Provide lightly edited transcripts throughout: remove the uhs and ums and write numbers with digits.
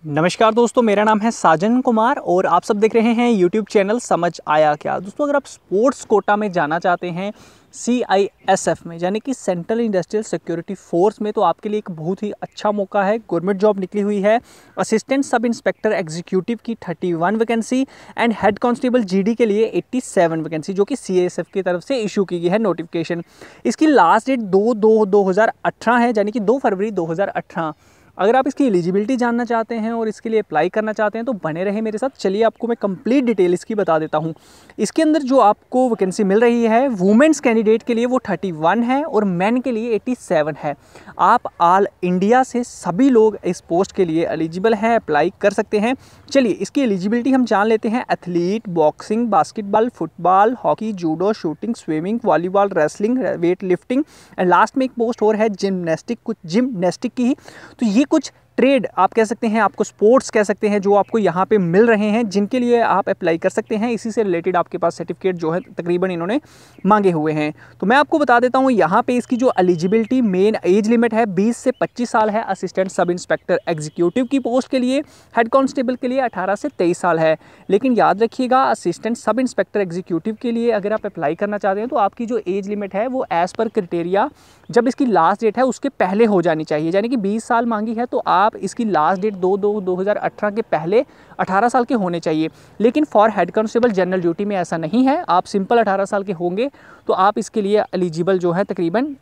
नमस्कार दोस्तों, मेरा नाम है साजन कुमार और आप सब देख रहे हैं यूट्यूब चैनल समझ आया क्या। दोस्तों, अगर आप स्पोर्ट्स कोटा में जाना चाहते हैं CISF में, यानी कि सेंट्रल इंडस्ट्रियल सिक्योरिटी फोर्स में, तो आपके लिए एक बहुत ही अच्छा मौका है। गवर्नमेंट जॉब निकली हुई है। असिस्टेंट सब इंस्पेक्टर एग्जीक्यूटिव की 31 vacancy and head constable GD के लिए 87 वैकेंसी, जो कि CISF की तरफ से इशू की गई है नोटिफिकेशन। इसकी लास्ट डेट 2/2/2018 है, यानी कि 2 फरवरी 2018। अगर आप इसकी एलिजिबिलिटी जानना चाहते हैं और इसके लिए अप्लाई करना चाहते हैं तो बने रहे मेरे साथ। चलिए आपको मैं कंप्लीट डिटेल इसकी बता देता हूं। इसके अंदर जो आपको वैकेंसी मिल रही है, वुमेन्स कैंडिडेट के लिए वो 31 है और मेन के लिए 87 है। आप ऑल इंडिया से सभी लोग इस पोस्ट के लिए एलिजिबल हैं, अप्लाई कर सकते हैं। चलिए इसकी एलिजिबिलिटी हम जान लेते हैं। Athlete, boxing, basketball, football, hockey, judo, shooting, swimming, volleyball, wrestling, weight lifting and last में एक पोस्ट और है जिम्नास्टिक, कुछ जिम्नास्टिक की ही। तो ये कुछ ट्रेड आप कह सकते हैं, आपको स्पोर्ट्स कह सकते हैं, जो आपको यहाँ पे मिल रहे हैं, जिनके लिए आप अप्लाई कर सकते हैं। इसी से रिलेटेड आपके पास सर्टिफिकेट जो है तकरीबन इन्होंने मांगे हुए हैं। तो मैं आपको बता देता हूँ यहाँ पे इसकी जो एलिजिबिलिटी मेन एज लिमिट है 20 से 25 साल है। असिस्टेंट सब इंस्पेक्टर एग्जीक्यूटिव की पोस्ट के लिए, हेड कांस्टेबल के लिए 18 से 23 साल है। लेकिन याद रखिएगा, असिस्टेंट सब इंस्पेक्टर एग्जीक्यूटिव के लिए अगर आप अप्लाई करना चाहते हैं तो आपकी जो एज लिमिट है वो एज़ पर क्राइटेरिया जब इसकी लास्ट डेट है उसके पहले हो जानी चाहिए। यानी कि 20 साल मांगी है तो आप इसकी लास्ट डेट 2/2/2018 के पहले 18 साल के होने चाहिए। लेकिन for head constable general duty में ऐसा नहीं है। आप सिंपल 18 साल के होंगे तो आप इसके लिए एलिजिबल जो है, तकरीबन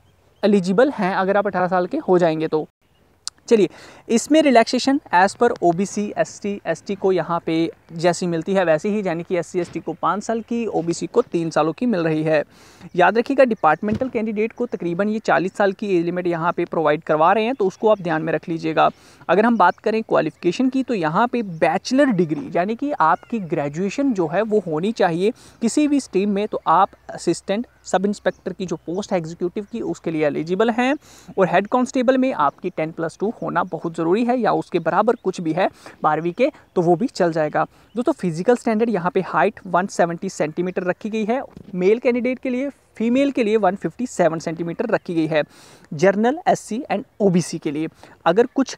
एलिजिबल हैं अगर आप 18 साल के हो जाएंगे तो। चलिए, इसमें relaxation as per OBC ST ST को यहाँ पे जैसी मिलती है वैसे ही, यानी कि SC ST को 5 साल की, OBC को 3 सालों की मिल रही है। याद रखिएगा, डिपार्टमेंटल कैंडिडेट को तकरीबन ये 40 साल की एज लिमिट यहाँ पे प्रोवाइड करवा रहे हैं, तो उसको आप ध्यान में रख लीजिएगा। अगर हम बात करें क्वालिफिकेशन की, तो यहाँ पे बैचलर डिग्री यानी कि आपकी ग्रेजुएशन जो है वो होनी चाहिए किसी भी स्ट्रीम में, तो आप असिस्टेंट सब इंस्पेक्टर की जो पोस्ट है एग्जीक्यूटिव की, उसके लिए एलिजिबल हैं। और हेड कांस्टेबल में आपकी 10+2 होना बहुत ज़रूरी है, या उसके बराबर कुछ भी है 12वीं के, तो वो भी चल जाएगा। दोस्तों, फिजिकल स्टैंडर्ड यहाँ पे हाइट 170 सेंटीमीटर रखी गई है मेल कैंडिडेट के लिए। फीमेल के लिए 157 सेंटीमीटर रखी गई है। जर्नल, SC एंड OBC के लिए अगर कुछ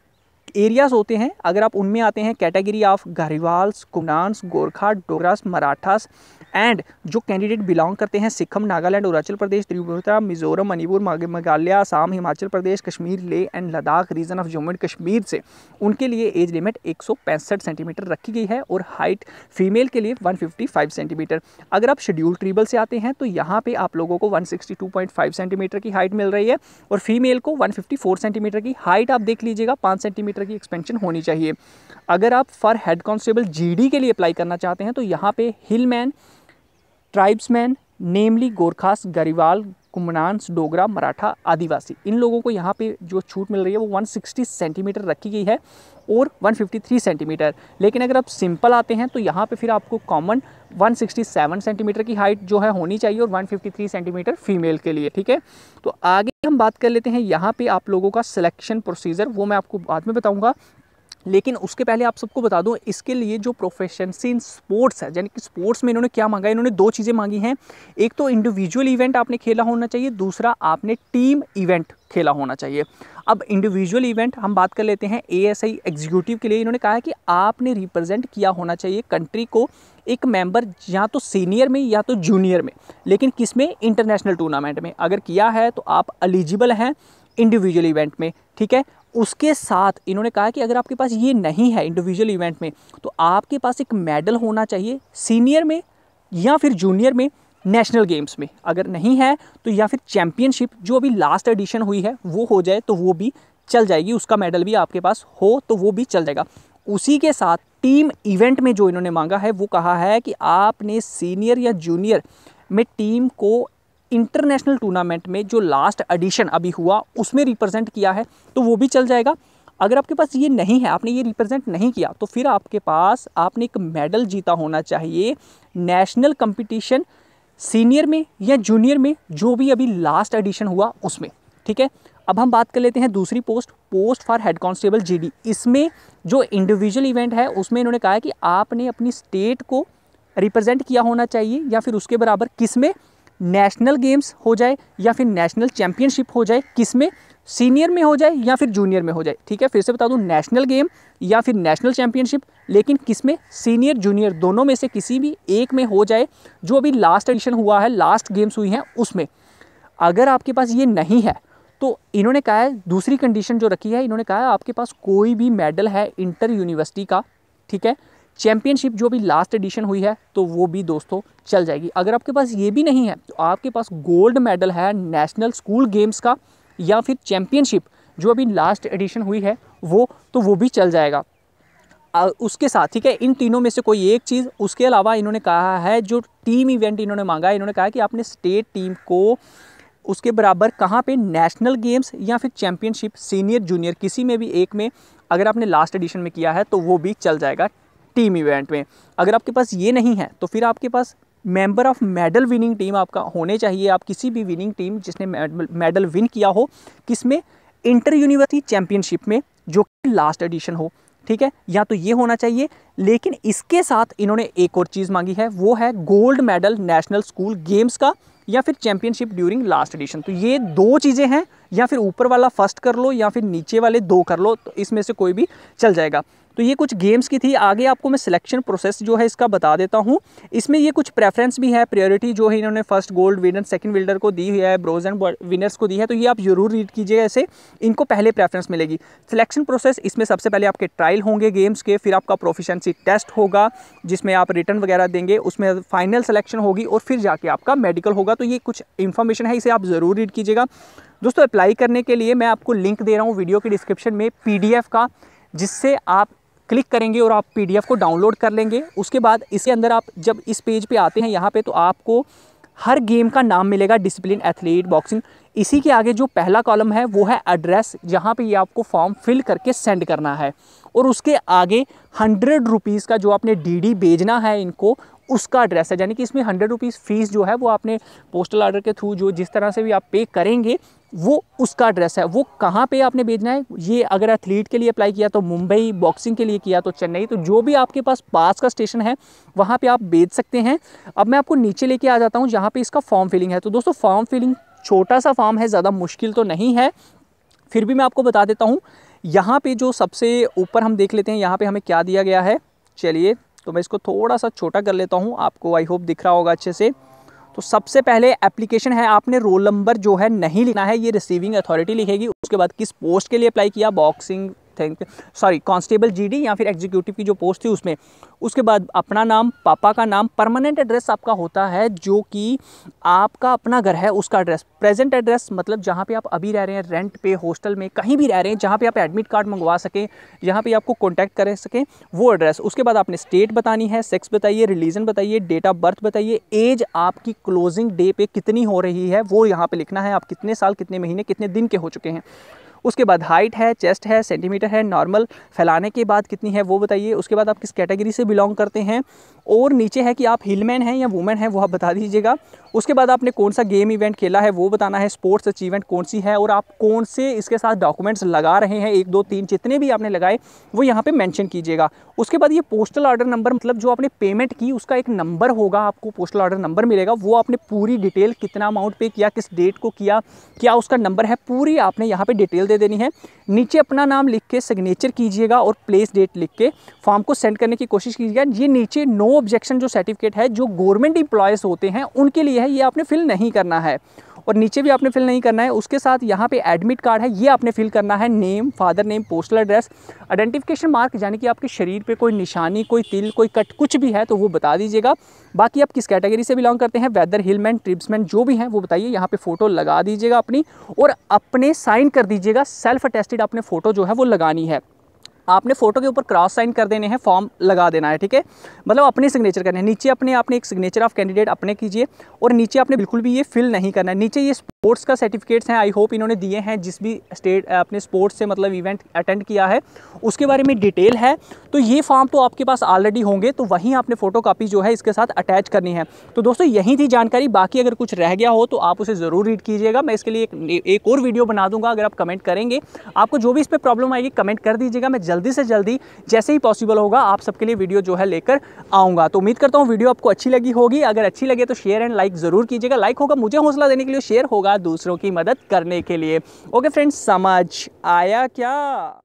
एरियाज़ होते हैं, अगर आप उनमें आते हैं, category of Garhwals, Kumaons, Gorkha, Dogras, Marathas and जो कैंडिडेट बिलोंग करते हैं Sikkim, Nagaland, Arunachal Pradesh, Tripura, Mizoram, Manipur, Meghalaya, Assam, Himachal Pradesh, Kashmir, Leh and Ladakh region of Jammu and Kashmir से, उनके लिए एज लिमिट 165 सेंटीमीटर रखी गई है और हाइट फीमेल के लिए 155 सेंटीमीटर। अगर आप शेड्यूल ट्राइबल से आते हैं तो यहाँ पे आप लोगों को 162.5 सेंटीमीटर की हाइट मिल रही है और फीमेल को 154 सेंटीमीटर की हाइट। आप देख लीजिएगा, 5 सेंटीमीटर की एक्सपेंशन होनी चाहिए। अगर आप फॉर हेड कांस्टेबल GD के लिए अप्लाई करना चाहते हैं तो यहाँ पे हिलमैन, ट्राइब्समैन, नेमली गोरखास, गरीवाल, कुमनान्स, डोगरा, मराठा, आदिवासी, इन लोगों को यहाँ पे जो छूट मिल रही है वो 160 सेंटीमीटर रखी गई है और 153 सेंटीमीटर। लेकिन अगर आप सिंपल आते हैं तो यहाँ पे फिर आपको कॉमन 167 सेंटीमीटर की हाइट जो है होनी चाहिए और 153 सेंटीमीटर फीमेल के लिए। ठीक है, तो आगे हम बात कर लेते हैं यहाँ पे आप लोगों का सिलेक्शन प्रोसीजर, वो मैं आपको बाद में बताऊँगा। लेकिन उसके पहले आप सबको बता दूं, इसके लिए जो प्रोफेशनसी इन स्पोर्ट्स है, यानी कि स्पोर्ट्स में इन्होंने क्या मांगा है, इन्होंने 2 चीज़ें मांगी हैं। एक तो इंडिविजुअल इवेंट आपने खेला होना चाहिए, दूसरा आपने टीम इवेंट खेला होना चाहिए। अब इंडिविजुअल इवेंट हम बात कर लेते हैं। ASI एग्जीक्यूटिव के लिए इन्होंने कहा है कि आपने रिप्रेजेंट किया होना चाहिए कंट्री को, एक मेंबर या तो सीनियर में या तो जूनियर में, लेकिन किस में, इंटरनेशनल टूर्नामेंट में अगर किया है तो आप एलिजिबल हैं इंडिविजुअल इवेंट में। ठीक है, उसके साथ इन्होंने कहा कि अगर आपके पास ये नहीं है इंडिविजुअल इवेंट में, तो आपके पास एक मेडल होना चाहिए सीनियर में या फिर जूनियर में, नेशनल गेम्स में अगर नहीं है तो, या फिर चैम्पियनशिप जो अभी लास्ट एडिशन हुई है वो हो जाए तो वो भी चल जाएगी, उसका मेडल भी आपके पास हो तो वो भी चल जाएगा। उसी के साथ टीम इवेंट में जो इन्होंने मांगा है वो कहा है कि आपने सीनियर या जूनियर में टीम को इंटरनेशनल टूर्नामेंट में जो लास्ट एडिशन अभी हुआ उसमें रिप्रेजेंट किया है तो वो भी चल जाएगा। अगर आपके पास ये नहीं है, आपने ये रिप्रेजेंट नहीं किया, तो फिर आपके पास आपने एक मेडल जीता होना चाहिए नेशनल कंपटीशन सीनियर में या जूनियर में, जो भी अभी लास्ट एडिशन हुआ उसमें। ठीक है, अब हम बात कर लेते हैं दूसरी post for head constable GD। इसमें जो इंडिविजुअल इवेंट है उसमें इन्होंने कहा है कि आपने अपनी स्टेट को रिप्रेजेंट किया होना चाहिए या फिर उसके बराबर, किस में, नेशनल गेम्स हो जाए या फिर नेशनल चैम्पियनशिप हो जाए, किस में, सीनियर में हो जाए या फिर जूनियर में हो जाए, ठीक है। फिर से बता दूं, नेशनल गेम या फिर नेशनल चैंपियनशिप, लेकिन किस में, सीनियर जूनियर दोनों में से किसी भी एक में हो जाए, जो अभी लास्ट एडिशन हुआ है, लास्ट गेम्स हुई हैं उसमें। अगर आपके पास ये नहीं है तो इन्होंने कहा है, दूसरी कंडीशन जो रखी है, इन्होंने कहा है आपके पास कोई भी मेडल है इंटर यूनिवर्सिटी का, ठीक है, चैंपियनशिप जो भी लास्ट एडिशन हुई है तो वो भी दोस्तों चल जाएगी। अगर आपके पास ये भी नहीं है तो आपके पास गोल्ड मेडल है नेशनल स्कूल गेम्स का या फिर चैंपियनशिप जो अभी लास्ट एडिशन हुई है वो, तो वो भी चल जाएगा उसके साथ, ठीक है। इन तीनों में से कोई एक चीज़। उसके अलावा इन्होंने कहा है, जो टीम इवेंट इन्होंने मांगा है, इन्होंने कहा है कि आपने स्टेट टीम को उसके बराबर कहाँ पे, नेशनल गेम्स या फिर चैंपियनशिप, सीनियर जूनियर किसी में भी एक में अगर आपने लास्ट एडिशन में किया है तो वो भी चल जाएगा टीम इवेंट में। अगर आपके पास ये नहीं है तो फिर आपके पास member of medal winning team आपका होने चाहिए। आप किसी भी विनिंग टीम जिसने मेडल विन किया हो, किसमें, इंटर यूनिवर्सिटी चैंपियनशिप में जो कि लास्ट एडिशन हो, ठीक है, या तो ये होना चाहिए। लेकिन इसके साथ इन्होंने एक और चीज़ मांगी है, वो है gold medal national school games का या फिर चैंपियनशिप ड्यूरिंग लास्ट एडिशन। तो ये दो चीज़ें हैं, या फिर ऊपर वाला फर्स्ट कर लो या फिर नीचे वाले दो कर लो, तो इसमें से कोई भी चल जाएगा। तो ये कुछ गेम्स की थी। आगे आपको मैं सिलेक्शन प्रोसेस जो है इसका बता देता हूँ। इसमें ये कुछ प्रेफरेंस भी है, प्रायोरिटी जो है इन्होंने first gold winner, second winner को दी है, ब्रोंज एंड विनर्स को दी है, तो ये आप जरूर रीड कीजिएगा, ऐसे इनको पहले प्रेफरेंस मिलेगी। सिलेक्शन प्रोसेस, इसमें सबसे पहले आपके ट्रायल होंगे गेम्स के, फिर आपका प्रोफिशिएंसी टेस्ट होगा जिसमें आप रिटर्न वगैरह देंगे, उसमें फाइनल सिलेक्शन होगी और फिर जाके आपका मेडिकल होगा। तो ये कुछ इन्फॉर्मेशन है, इसे आप ज़रूर रीड कीजिएगा। दोस्तों अप्लाई करने के लिए मैं आपको लिंक दे रहा हूँ वीडियो के डिस्क्रिप्शन में PDF का, जिससे आप क्लिक करेंगे और आप PDF को डाउनलोड कर लेंगे। उसके बाद इसके अंदर आप जब इस पेज पे आते हैं यहाँ पे, तो आपको हर गेम का नाम मिलेगा, डिसिप्लिन, एथलीट, बॉक्सिंग। इसी के आगे जो पहला कॉलम है वो है एड्रेस, जहाँ पे ये आपको फॉर्म फिल करके सेंड करना है। और उसके आगे 100 रुपीज़ का जो आपने DD भेजना है इनको, उसका एड्रेस है। यानी कि इसमें 100 रुपीज़ फीस जो है वो आपने पोस्टल ऑर्डर के थ्रू जो जिस तरह से भी आप पे करेंगे वो उसका एड्रेस है। वो कहाँ पे आपने भेजना है, ये अगर एथलीट के लिए अप्लाई किया तो मुंबई, बॉक्सिंग के लिए किया तो चेन्नई, तो जो भी आपके पास पास का स्टेशन है वहाँ पे आप भेज सकते हैं। अब मैं आपको नीचे लेके आ जाता हूँ जहाँ पे इसका फॉर्म फिलिंग है। तो दोस्तों फॉर्म फिलिंग छोटा सा फॉर्म है, ज़्यादा मुश्किल तो नहीं है, फिर भी मैं आपको बता देता हूँ। यहाँ पे जो सबसे ऊपर हम देख लेते हैं, यहाँ पे हमें क्या दिया गया है। चलिए तो मैं इसको थोड़ा सा छोटा कर लेता हूँ, आपको आई होप दिख रहा होगा अच्छे से। तो सबसे पहले एप्लीकेशन है, आपने रोल नंबर जो है नहीं लिखना है, ये रिसीविंग अथॉरिटी लिखेगी। उसके बाद किस पोस्ट के लिए अप्लाई किया, बॉक्सिंग, कांस्टेबल GD या फिर एग्जीक्यूटिव की जो पोस्ट थी उसमें। उसके बाद अपना नाम, पापा का नाम, परमानेंट एड्रेस आपका होता है जो कि आपका अपना घर है उसका एड्रेस। प्रेजेंट एड्रेस मतलब जहाँ पे आप अभी रह रहे हैं, रेंट पे, हॉस्टल में, कहीं भी रह रहे हैं, जहाँ पे आप एडमिट कार्ड मंगवा सकें, जहाँ पे आपको कॉन्टैक्ट कर सकें, वो एड्रेस। उसके बाद आपने स्टेट बतानी है, सेक्स बताइए, रिलीजन बताइए, डेट ऑफ बर्थ बताइए, एज आपकी क्लोजिंग डे पे कितनी हो रही है वो यहाँ पे लिखना है, आप कितने साल, कितने महीने, कितने दिन के हो चुके हैं। उसके बाद हाइट है, चेस्ट है, सेंटीमीटर है, नॉर्मल फैलाने के बाद कितनी है वो बताइए। उसके बाद आप किस कैटेगरी से बिलोंग करते हैं, और नीचे है कि आप हिलमैन हैं या वुमेन हैं वो आप बता दीजिएगा। उसके बाद आपने कौन सा गेम इवेंट खेला है वो बताना है, स्पोर्ट्स अचीवमेंट कौन सी है, और आप कौन से इसके साथ डॉक्यूमेंट्स लगा रहे हैं, 1 2 3 जितने भी आपने लगाए वो यहाँ पे मेंशन कीजिएगा। उसके बाद ये पोस्टल ऑर्डर नंबर, मतलब जो आपने पेमेंट की उसका एक नंबर होगा, आपको पोस्टल ऑर्डर नंबर मिलेगा, वो आपने पूरी डिटेल, कितना अमाउंट पे किया, किस डेट को किया, क्या उसका नंबर है, पूरी आपने यहाँ पे डिटेल दे देनी है। नीचे अपना नाम लिख के सिग्नेचर कीजिएगा और प्लेस डेट लिख के फॉर्म को सेंड करने की कोशिश कीजिएगा। ये नीचे नो ऑब्जेक्शन जो सर्टिफिकेट है जो गवर्नमेंट एम्प्लॉयज़ होते हैं उनके लिए है, ये आपने फिल नहीं करना है, और नीचे भी आपने फिल नहीं करना है। उसके साथ यहाँ पे एडमिट कार्ड है, ये आपने फिल करना है, name, father name, postal address, identification mark यानी कि आपके शरीर पे कोई निशानी, कोई तिल, कोई कट कुछ भी है तो वो बता दीजिएगा। बाकी आप किस कैटेगरी से बिलोंग करते हैं, वेदर, हिलमैन, ट्रिप्समैन जो भी हैं वो बताइए। यहाँ पे फ़ोटो लगा दीजिएगा अपनी, और अपने साइन कर दीजिएगा, सेल्फ अटेस्टेड अपने फ़ोटो जो है वो लगानी है। आपने फ़ोटो के ऊपर क्रॉस साइन कर देने हैं, फॉर्म लगा देना है, ठीक है, मतलब अपने सिग्नेचर करने हैं। नीचे अपने आपने एक सिग्नेचर ऑफ कैंडिडेट अपने कीजिए, और नीचे आपने बिल्कुल भी ये फिल नहीं करना है। नीचे ये स्पोर्ट्स का सर्टिफिकेट्स हैं, आई होप इन्होंने दिए हैं, जिस भी स्टेट अपने स्पोर्ट्स से मतलब इवेंट अटेंड किया है उसके बारे में डिटेल है। तो ये फॉर्म तो आपके पास ऑलरेडी होंगे, तो वहीं आपने फ़ोटो कापी जो है इसके साथ अटैच करनी है। तो दोस्तों यही थी जानकारी, बाकी अगर कुछ रह गया हो तो आप उसे ज़रूर रीड कीजिएगा। मैं इसके लिए एक और वीडियो बना दूंगा, अगर आप कमेंट करेंगे, आपको जो भी इस पर प्रॉब्लम आएगी कमेंट कर दीजिएगा, मैं जल्दी से जल्दी जैसे ही पॉसिबल होगा आप सबके लिए वीडियो जो है लेकर आऊँगा। तो उम्मीद करता हूँ वीडियो आपको अच्छी लगी होगी, अगर अच्छी लगे तो शेयर एंड लाइक ज़रूर कीजिएगा। लाइक होगा मुझे हौसला देने के लिए, शेयर होगा दूसरों की मदद करने के लिए। ओके फ्रेंड्स, समझ आया क्या?